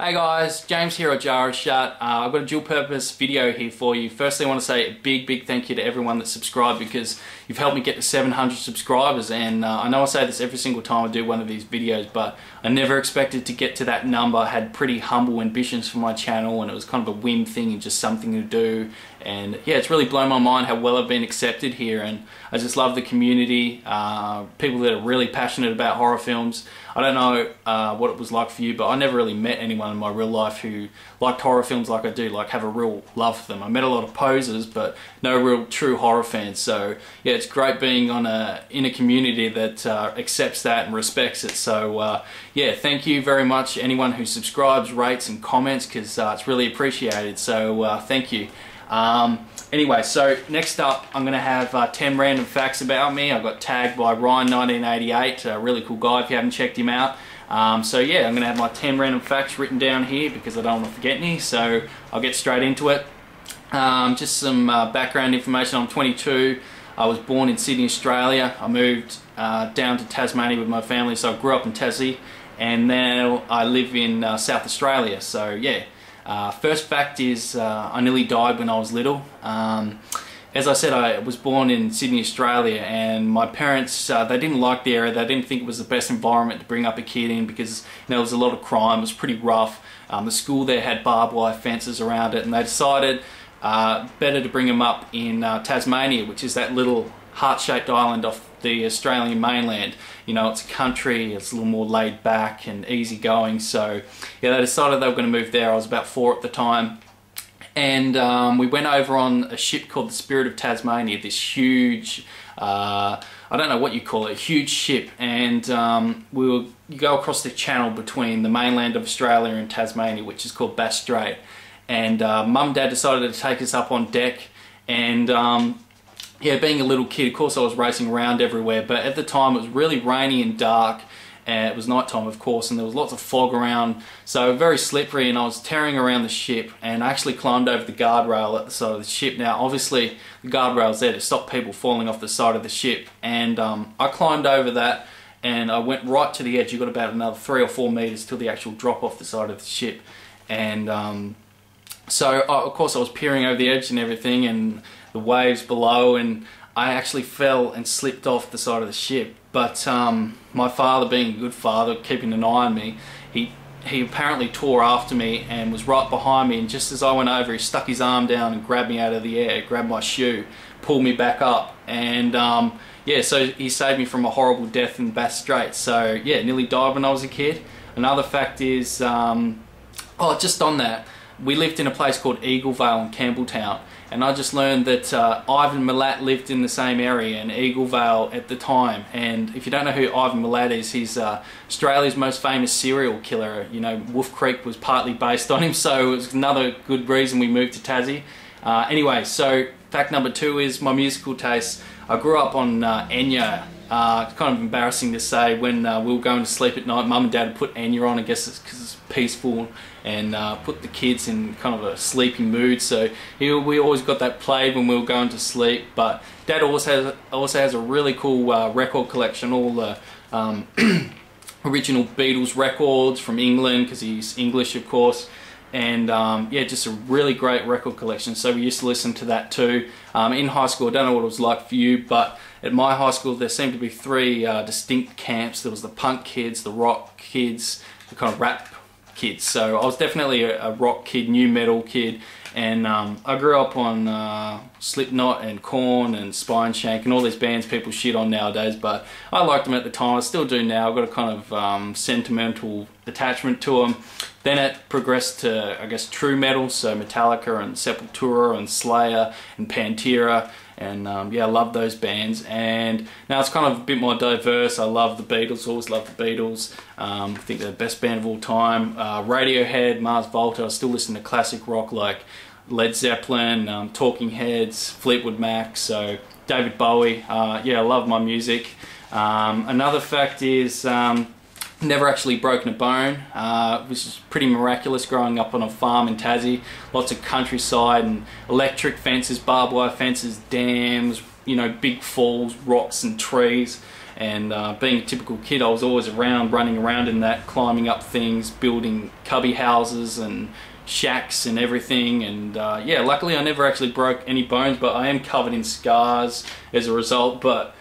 Hey guys, James here at Jarashut. I've got a dual purpose video here for you. Firstly, I want to say a big thank you to everyone that subscribed because you've helped me get to 700 subscribers, and I know I say this every single time I do one of these videos, but I never expected to get to that number. I had pretty humble ambitions for my channel and it was kind of a whim thing and just something to do. And yeah, it's really blown my mind how well I've been accepted here, and I just love the community, people that are really passionate about horror films. I don't know what it was like for you, but I never really met anyone in my real life who liked horror films like I do, like have a real love for them. I met a lot of posers, but no real true horror fans. So yeah, it's great being in a community that accepts that and respects it. So yeah, thank you very much anyone who subscribes, rates and comments, because it's really appreciated. So thank you. Anyway, so next up I'm going to have 10 random facts about me. I got tagged by Ryan1988, a really cool guy if you haven't checked him out. So yeah, I'm going to have my 10 random facts written down here because I don't want to forget any, so I'll get straight into it. Just some background information. I'm 22. I was born in Sydney, Australia. I moved down to Tasmania with my family, so I grew up in Tassie, and now I live in South Australia. So yeah. First fact is I nearly died when I was little. As I said, I was born in Sydney, Australia, and my parents, they didn't like the area. They didn't think it was the best environment to bring up a kid in because there was a lot of crime. It was pretty rough. The school there had barbed wire fences around it, and they decided better to bring him up in Tasmania, which is that little heart-shaped island off the Australian mainland. You know, it's a country, it's a little more laid back and easy going. So yeah, they decided they were going to move there. I was about 4 at the time, and we went over on a ship called the Spirit of Tasmania, this huge, I don't know what you call it, a huge ship, and you go across the channel between the mainland of Australia and Tasmania, which is called Bass Strait, and Mum and Dad decided to take us up on deck, and yeah, being a little kid, of course I was racing around everywhere, but at the time it was really rainy and dark, and it was night time of course, and there was lots of fog around, so very slippery, and I was tearing around the ship, and I actually climbed over the guardrail at the side of the ship. Now obviously the guardrail's there to stop people falling off the side of the ship, and I climbed over that and I went right to the edge. You got about another 3 or 4 meters till the actual drop off the side of the ship, and so of course I was peering over the edge and everything, and the waves below, and I actually fell and slipped off the side of the ship. But my father, being a good father, keeping an eye on me, he apparently tore after me and was right behind me, and just as I went over, he stuck his arm down and grabbed me out of the air, grabbed my shoe, pulled me back up, and yeah, so he saved me from a horrible death in Bass Strait. So yeah, nearly died when I was a kid. Another fact is, oh, just on that, we lived in a place called Eaglevale in Campbelltown, and I just learned that Ivan Milat lived in the same area in Eaglevale at the time. And if you don't know who Ivan Milat is, he's Australia's most famous serial killer. You know, Wolf Creek was partly based on him, so it was another good reason we moved to Tassie. Anyway, so fact number 2 is my musical taste. I grew up on Enya. It's kind of embarrassing to say, when we were going to sleep at night, Mum and Dad would put Enya on. I guess it's because it's peaceful and put the kids in kind of a sleepy mood. So we always got that played when we were going to sleep. But Dad also has a really cool record collection, all the original Beatles records from England, because he's English of course. And yeah, just a really great record collection, so we used to listen to that too. In high school, I don't know what it was like for you, but at my high school there seemed to be 3 distinct camps. There was the punk kids, the rock kids, the kind of rap kids. So I was definitely a rock kid, new metal kid, and I grew up on Slipknot and Korn and Spineshank and all these bands people shit on nowadays, but I liked them at the time. I still do now. I've got a kind of sentimental attachment to them. Then it progressed to, I guess, true metal, so Metallica and Sepultura and Slayer and Pantera, and yeah, I love those bands. And now it's kind of a bit more diverse. I love the Beatles, always loved the Beatles. I think they're the best band of all time. Radiohead, Mars Volta. I still listen to classic rock like Led Zeppelin, Talking Heads, Fleetwood Mac, so David Bowie. Yeah, I love my music. Another fact is, never actually broken a bone, which is pretty miraculous growing up on a farm in Tassie. Lots of countryside and electric fences, barbed wire fences, dams, you know, big falls, rocks and trees. And being a typical kid, I was always around, running around in that, climbing up things, building cubby houses and shacks and everything. And yeah, luckily I never actually broke any bones, but I am covered in scars as a result. But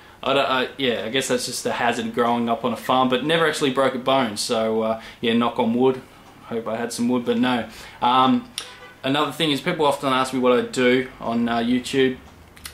yeah, I guess that's just the hazard of growing up on a farm, but never actually broke a bone. So yeah, knock on wood. Hope I had some wood, but no. Another thing is, people often ask me what I do on YouTube.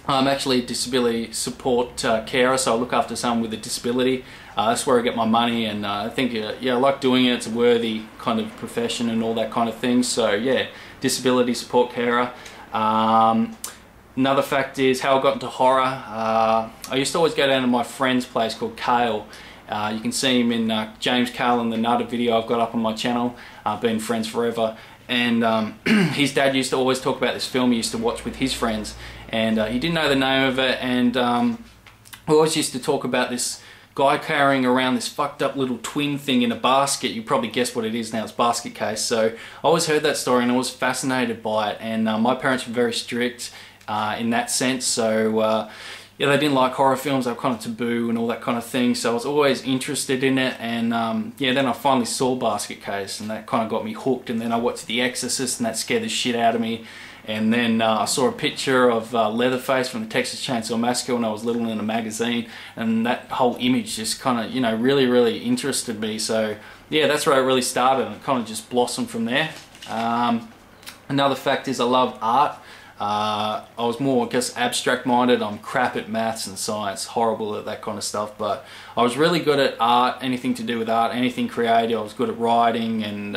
I'm actually a disability support carer, so I look after someone with a disability. That's where I get my money, and I think yeah, I like doing it. It's a worthy kind of profession and all that kind of thing. So yeah, disability support carer. Another fact is how I got into horror. I used to always go down to my friend's place called Kale. You can see him in James Kale in the Nutter video I've got up on my channel. Been friends forever. And his dad used to always talk about this film he used to watch with his friends. And he didn't know the name of it. And we always used to talk about this guy carrying around this fucked up little twin thing in a basket. You probably guessed what it is now, it's basket case. So I always heard that story and I was fascinated by it. And my parents were very strict in that sense. So yeah, they didn't like horror films, they were kind of taboo and all that kind of thing, so I was always interested in it. And yeah, then I finally saw Basket Case and that kind of got me hooked, and then I watched The Exorcist and that scared the shit out of me. And then I saw a picture of Leatherface from the Texas Chainsaw Massacre when I was little in a magazine, and that whole image just kind of, you know, really interested me. So yeah, that's where it really started, and it kind of just blossomed from there. Another fact is I love art. I was more, I guess, abstract minded. I'm crap at maths and science, horrible at that kind of stuff, but I was really good at art, anything to do with art, anything creative. I was good at writing and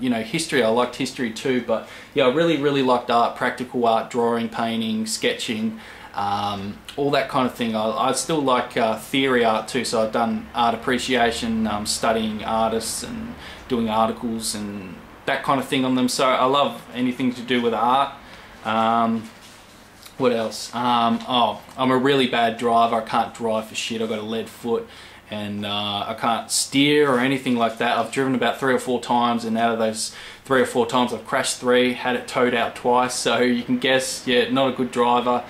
you know, history. I liked history too, but yeah, I really liked art, practical art, drawing, painting, sketching, all that kind of thing. I still like theory art too, so I've done art appreciation, studying artists and doing articles and that kind of thing on them. So I love anything to do with art. What else? Oh, I'm a really bad driver. I can't drive for shit. I've got a lead foot, and I can't steer or anything like that. I've driven about 3 or 4 times, and out of those 3 or 4 times I've crashed 3, had it towed out twice, so you can guess, yeah, not a good driver.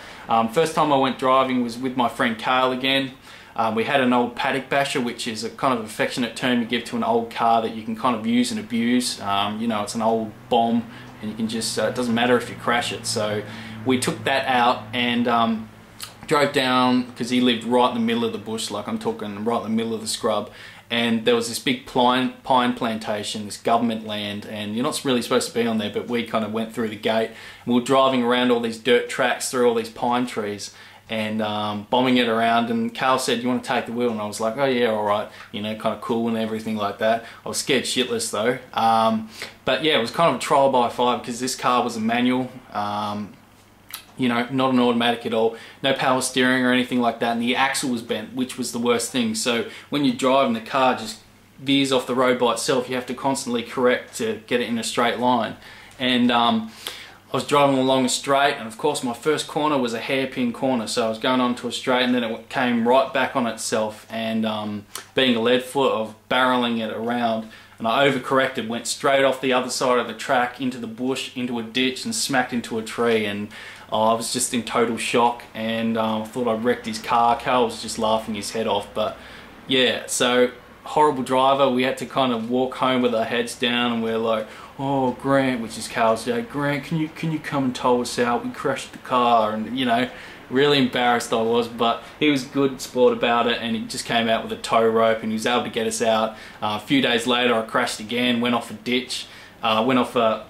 First time I went driving was with my friend Kale again. We had an old paddock basher, which is a kind of affectionate term you give to an old car that you can kind of use and abuse. You know, it's an old bomb, and you can just, it doesn't matter if you crash it. So we took that out and drove down, because he lived right in the middle of the bush, like I'm talking right in the middle of the scrub, and there was this big pine plantation, this government land, and you're not really supposed to be on there, but we kind of went through the gate, and we were driving around all these dirt tracks through all these pine trees, and bombing it around. And Carl said, "You want to take the wheel?" And I was like, "Oh yeah, alright," you know, kind of cool and everything like that. I was scared shitless though. But yeah, it was kind of a trial by fire, because this car was a manual, you know, not an automatic at all, no power steering or anything like that, and the axle was bent, which was the worst thing. So when you're driving, the car just veers off the road by itself. You have to constantly correct to get it in a straight line. And I was driving along a straight, and of course my first corner was a hairpin corner, so I was going onto a straight, and then it came right back on itself, and being a lead foot, I was barreling it around, and I overcorrected, went straight off the other side of the track into the bush, into a ditch, and smacked into a tree. And I was just in total shock, and I thought I wrecked his car. Carl was just laughing his head off. But yeah, so horrible driver. We had to kind of walk home with our heads down, and we're like, "Oh, Grant," which is Carl's dad, "Grant, can you come and tow us out? We crashed the car." And you know, really embarrassed I was, but he was a good sport about it, and he just came out with a tow rope, and he was able to get us out. A few days later I crashed again, went off a ditch, went off the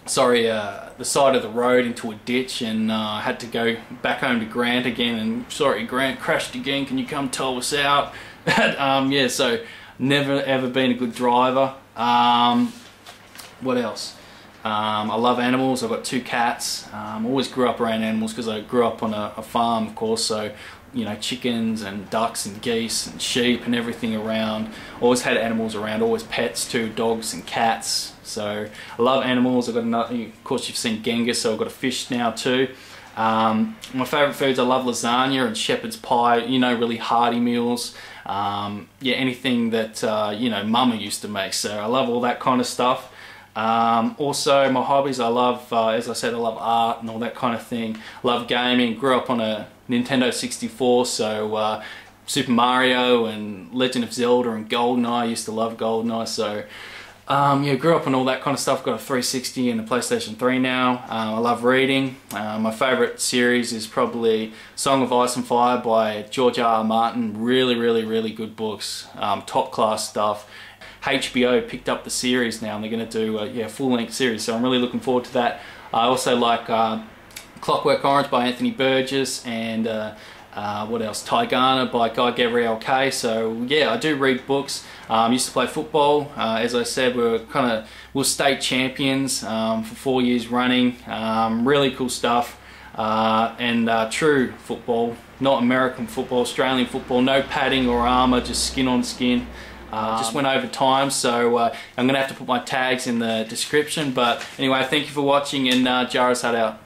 side of the road into a ditch, and had to go back home to Grant again, and "Sorry Grant, crashed again, can you come tow us out?" Yeah, so never ever been a good driver. What else? I love animals. I've got 2 cats. Always grew up around animals, because I grew up on a farm, of course, so you know, chickens and ducks and geese and sheep and everything around. Always had animals around, always pets too, dogs and cats. So I love animals. I've got another, of course you've seen Genghis, so I've got a fish now too. My favourite foods, I love lasagna and shepherd's pie, you know, really hearty meals. Yeah, anything that, you know, Mama used to make, so I love all that kind of stuff. Also my hobbies, I love, as I said, I love art and all that kind of thing. Love gaming, grew up on a Nintendo 64, so Super Mario and Legend of Zelda and GoldenEye. I used to love GoldenEye, so yeah, grew up on all that kind of stuff. Got a 360 and a PlayStation 3 now. I love reading. My favourite series is probably Song of Ice and Fire by George R. R. Martin. Really good books. Top class stuff. HBO picked up the series now and they're going to do a full-length series, so I'm really looking forward to that. I also like Clockwork Orange by Anthony Burgess and what else? Tigana by Guy Gabriel Kay. So yeah, I do read books. Used to play football. As I said, we're state champions for 4 years running. Really cool stuff. And true football, not American football, Australian football. No padding or armour, just skin on skin. Just went over time, so I'm going to have to put my tags in the description. But anyway, thank you for watching, and Jarashut out.